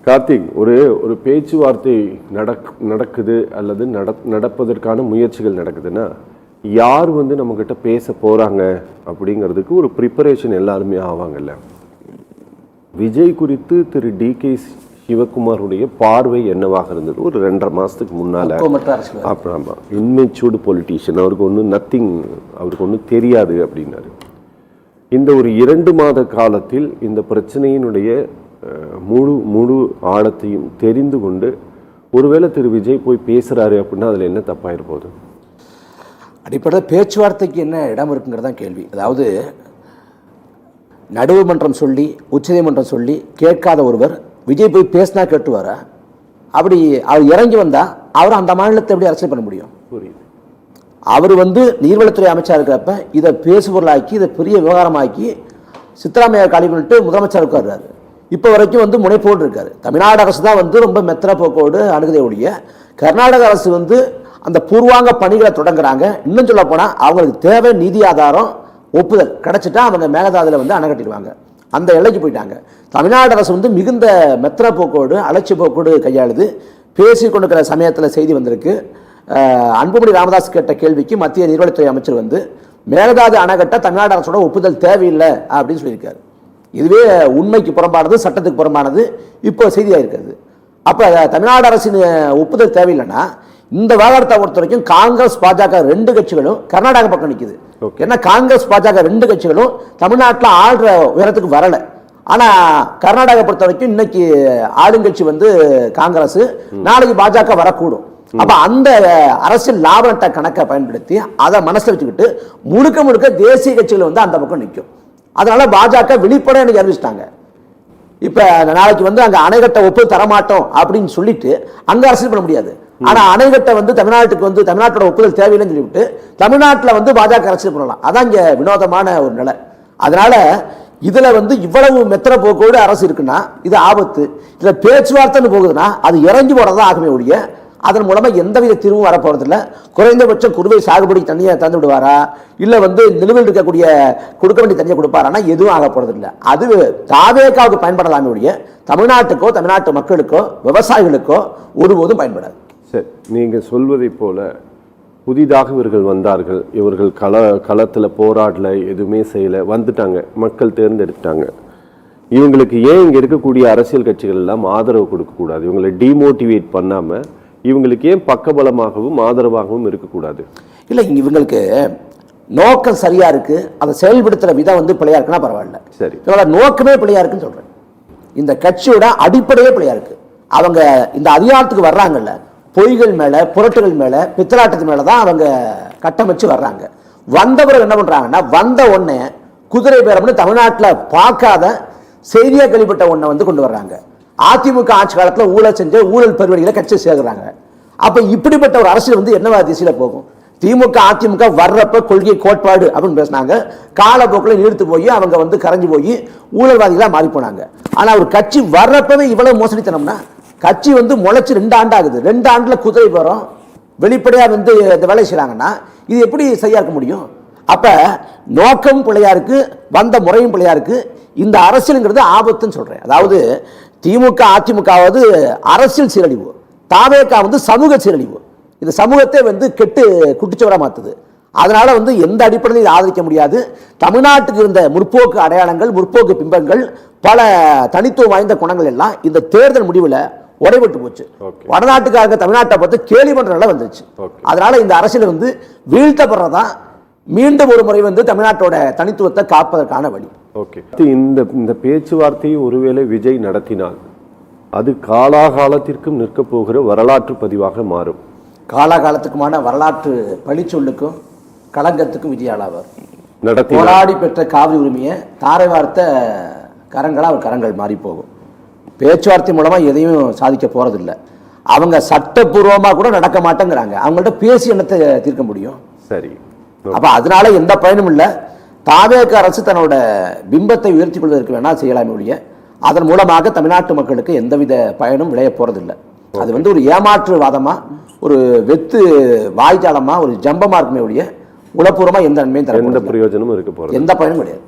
கார்த்திக், ஒரு ஒரு பேச்சுவார்த்தை நடக்குது அல்லது நடப்பதற்கான முயற்சிகள் நடக்குதுன்னா யார் நம்மக்கிட்ட பேச போகிறாங்க அப்படிங்கிறதுக்கு ஒரு ப்ரிப்பரேஷன் எல்லாருமே ஆவாங்கல்ல. விஜய் குறித்து திரு DK சிவகுமாருடைய பார்வை என்னவாக இருந்தது ஒரு 2.5 மாதத்துக்கு முன்னால்? அப்புறமா இன்மெச்சூர்டு பொலிட்டீஷியன், அவருக்கு ஒன்றும் தெரியாது அப்படின்னாரு. இந்த ஒரு 2 மாத காலத்தில் இந்த பிரச்சனையினுடைய முழு ஆழத்தையும் தெரிந்து கொண்டு ஒருவேளை திரு விஜய் போய் பேசுகிறாரு அப்படின்னா அதில் என்ன தப்பாயிருப்போது? அடிப்படையில் பேச்சுவார்த்தைக்கு என்ன இடம் இருக்குங்கிறதான் கேள்வி. அதாவது நடுவுமன்றம் சொல்லி உச்சநீதிமன்றம் சொல்லி கேட்காத ஒருவர் விஜய் போய் பேசினா கேட்டுவாரா? அப்படி அவர் இறங்கி வந்தால் அவர் அந்த மாநிலத்தை எப்படி அரசியல் பண்ண முடியும்? புரியுது. அவர் நீர்வளத்துறை அமைச்சராக இருக்கிறப்ப இதை பேசுபொருளாக்கி இதை பெரிய விவகாரமாக்கி சித்தராமையா காலி பண்ணிட்டு முதலமைச்சர் உட்கார்றாரு. இப்போ வரைக்கும் முனைப்போடு இருக்காரு. தமிழ்நாடு அரசு தான் ரொம்ப மெத்தன போக்கோடு அணுகுதே ஒழிய கர்நாடக அரசு அந்த பூர்வாங்க பணிகளை தொடங்குறாங்க. இன்னும் சொல்ல போனால் அவங்களுக்கு தேவை நிதி ஆதாரம் ஒப்புதல் கிடைச்சிட்டா அவங்க மேகதாதுல அணை கட்டிடுவாங்க. அந்த எல்லைக்கு போயிட்டாங்க. தமிழ்நாடு அரசு மிகுந்த மெத்தன போக்கோடு அலட்சிய போக்கோடு கையாளுது. பேசி கொண்டிருக்கிற சமயத்தில் செய்தி வந்திருக்கு. அன்புமணி ராமதாஸ் கேட்ட கேள்விக்கு மத்திய நீர்வளத்துறை அமைச்சர் மேகதாது அணை கட்ட தமிழ்நாடு அரசோட ஒப்புதல் தேவையில்லை அப்படின்னு சொல்லியிருக்காரு. இதுவே உண்மைக்கு புறம்பானது, சட்டத்துக்கு புறம்பானது இப்போ செய்தியாக இருக்கிறது. அப்போ தமிழ்நாடு அரசின் ஒப்புதல் தேவையில்லைன்னா இந்த விவகாரத்தை பொறுத்த வரைக்கும் காங்கிரஸ் பாஜக 2 கட்சிகளும் கர்நாடகா பக்கம் நிற்குது. ஏன்னா காங்கிரஸ் பாஜக 2 கட்சிகளும் தமிழ்நாட்டில் ஆள்ற உயரத்துக்கு வரலை. ஆனால் கர்நாடகா பொறுத்த வரைக்கும் இன்னைக்கு ஆளுங்கட்சி காங்கிரஸ், நாளைக்கு பாஜக வரக்கூடும். அப்ப அந்த அரசியல் லாப கணக்கை பயன்படுத்தி அதை மனசில் வச்சுக்கிட்டு முழுக்க தேசிய கட்சிகள் அந்த பக்கம் நிற்கும். அதனால பாஜக வெளிப்பட எனக்கு அறிவிச்சிட்டாங்க. இப்ப நாளைக்கு அங்க அணைகட்ட ஒப்புதல் தரமாட்டோம் அப்படின்னு சொல்லிட்டு அங்க அரசியல் பண்ண முடியாது. ஆனா அணைகட்ட தமிழ்நாட்டுக்கு தமிழ்நாட்டோட ஒப்புதல் தேவையில்லைன்னு சொல்லிவிட்டு தமிழ்நாட்டில் பாஜக அரசியல் பண்ணலாம். அதான் இங்க வினோதமான ஒரு நிலை. அதனால இதுல இவ்வளவு மெத்தன போக்கோடு அரசு இருக்குன்னா இது ஆபத்து. இதுல பேச்சுவார்த்தைன்னு போகுதுன்னா அது இறங்கி போறதா ஆகுமே ஒழிய அதன் மூலமா எந்தவித தீர்வும் வரப்போறதில்லை. குறைந்தபட்சம் குறுவை சாகுபடி தண்ணியை தந்து விடுவாரா, இல்லை நிலுவையில் இருக்கக்கூடிய கொடுக்க வேண்டிய தண்ணியை கொடுப்பாரானா எதுவும் ஆக போறதில்லை. அது தாவேக்காவுக்கு பயன்படலாமே ஒழிய தமிழ்நாட்டுக்கோ தமிழ்நாட்டு மக்களுக்கோ விவசாயிகளுக்கோ ஒருபோதும் பயன்படாது. சரி, நீங்க சொல்வதை போல புதிதாக இவர்கள் வந்தார்கள், இவர்கள் களத்தில் போராடல, எதுவுமே செய்யலை, வந்துட்டாங்க, மக்கள் தேர்ந்தெடுத்தாங்க. இவங்களுக்கு ஏன் இங்கே இருக்கக்கூடிய அரசியல் கட்சிகள் எல்லாம் ஆதரவு கொடுக்கக்கூடாது? இவங்களை டிமோட்டிவேட் பண்ணாமல் இவங்களுக்கு ஏன் பக்கபலமாகவும் ஆதரவாகவும் இருக்கக்கூடாது? இல்லை, இவங்களுக்கு நோக்கம் சரியா இருக்கு, அதை செயல்படுத்துகிற விதம் பிள்ளையா இருக்குன்னா பரவாயில்ல. சரி, இவங்களோட நோக்கமே பிள்ளையா இருக்குன்னு சொல்கிறேன். இந்த கட்சியோட அடிப்படையே பிள்ளையா இருக்கு. அவங்க இந்த அதிகாரத்துக்கு வர்றாங்கல்ல, பொய்கள் மேலே, புரட்டுகள் மேலே, பித்தலாட்டத்து மேலே தான் அவங்க கட்டமைச்சு வர்றாங்க. வந்த பிறகு என்ன பண்ணுறாங்கன்னா, வந்த உடனே குதிரை பேரம்னு தமிழ்நாட்டில் பார்க்காத செய்தியாக கழிப்பட்ட ஒன்றை கொண்டு வர்றாங்க. அதிமுக ஆட்சி காலத்தில் ஊழல் செஞ்ச ஊழல் பெருவழிகளை கட்சி சேர்க்கிறாங்க. அப்போ இப்படிப்பட்ட ஒரு அரசியல் என்னவா திசையில் போகும்? திமுக அதிமுக வர்றப்ப கொள்கை கோட்பாடு அப்படின்னு பேசினாங்க. காலப்போக்கில் இழுத்து போய் அவங்க கரைஞ்சு போய் ஊழல்வாதிகளாக மாறி போனாங்க. ஆனால் ஒரு கட்சி வர்றப்பவே இவ்வளவு மோசடித்தனம்னா, கட்சி முளைச்சு 2 ஆண்டு ஆகுது. 2 ஆண்டுல குதிரை போகிறோம் வெளிப்படையாக இந்த வேலை செய்கிறாங்கன்னா இது எப்படி சரியா இருக்க முடியும்? அப்ப நோக்கம் பிள்ளையா இருக்கு, வந்த முறையும் பிள்ளையா இருக்கு. இந்த அரசியலுங்கிறது ஆபத்துன்னு சொல்றேன். அதாவது திமுக அதிமுகவது அரசியல் சீரழிவு, தாவேகா சமூக சீரழிவு. இந்த சமூகத்தை கெட்டு குட்டிச்சவரா மாத்துது. அதனால எந்த அடிப்படையில் ஆதரிக்க முடியாது. தமிழ்நாட்டுக்கு இருந்த முற்போக்கு அடையாளங்கள், முற்போக்கு பிம்பங்கள், பல தனித்துவம் வாய்ந்த குணங்கள் எல்லாம் இந்த தேர்தல் முடிவில் உடைபட்டு போச்சு. வடநாட்டுக்காக தமிழ்நாட்டை பார்த்து கேலி பண்ற நிலை வந்துருச்சு. அதனால இந்த அரசியல் வீழ்த்தப்படுறதா மீண்டும் ஒரு முறை தமிழ்நாட்டோட தனித்துவத்தை காப்பதற்கான வழி. ஓகே, இந்த பேச்சுவார்த்தையை ஒருவேளை விஜய் நடத்தினால் அது காலாகாலத்திற்கும் நிற்க போகிற வரலாற்று பதிவாக மாறும். காலாகாலத்துக்குமான வரலாற்று பழிச்சொல்லுக்கும் களங்கத்துக்கும் விஜய் ஆளாவார். போராடி பெற்ற காவிரி உரிமையை தாரை வார்த்த கரங்களா அவர் கரங்கள் மாறி போகும். பேச்சுவார்த்தை மூலமா எதையும் சாதிக்க போறதில்லை. அவங்க சட்டப்பூர்வமா கூட நடக்க மாட்டேங்கிறாங்க. அவங்கள்ட்ட பேசி என்னத்தை தீர்க்க முடியும்? சரி, அப்ப அதனால எந்த பயனும் இல்லை. தாவேக அரசு தன்னோட பிம்பத்தை உயர்த்தி கொள்வதற்கு வேணா செய்யலாமே ஒழிய அதன் மூலமாக தமிழ்நாட்டு மக்களுக்கு எந்தவித பயனும் விளைய போறதில்லை. அது ஒரு ஏமாற்றுவாதமா, ஒரு வெத்து வாய்ஜாலமா, ஒரு ஜம்பமா இருக்குமே ஒழிய உளப்பூர்வமா எந்த நன்மையும் தர, எந்த பிரயோஜனமும் இருக்க போறது, எந்த பயனும் கிடையாது.